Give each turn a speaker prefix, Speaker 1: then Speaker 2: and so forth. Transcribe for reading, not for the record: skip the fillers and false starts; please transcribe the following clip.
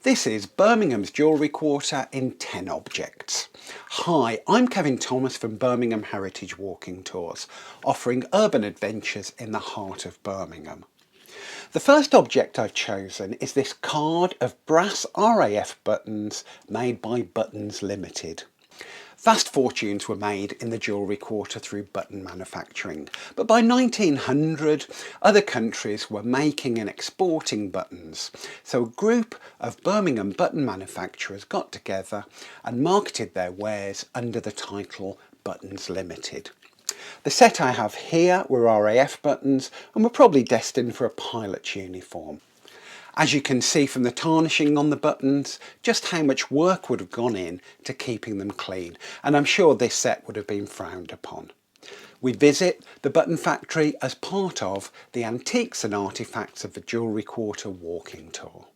Speaker 1: This is Birmingham's Jewellery Quarter in 10 objects. Hi, I'm Kevin Thomas from Birmingham Heritage Walking Tours, offering urban adventures in the heart of Birmingham. The first object I've chosen is this card of brass RAF buttons made by Buttons Limited. Vast fortunes were made in the jewellery quarter through button manufacturing, but by 1900 other countries were making and exporting buttons, so a group of Birmingham button manufacturers got together and marketed their wares under the title Buttons Limited. The set I have here were RAF buttons and were probably destined for a pilot's uniform. As you can see from the tarnishing on the buttons, just how much work would have gone in to keeping them clean, and I'm sure this set would have been frowned upon. We visit the button factory as part of the Antiques and Artifacts of the Jewellery Quarter walking tour.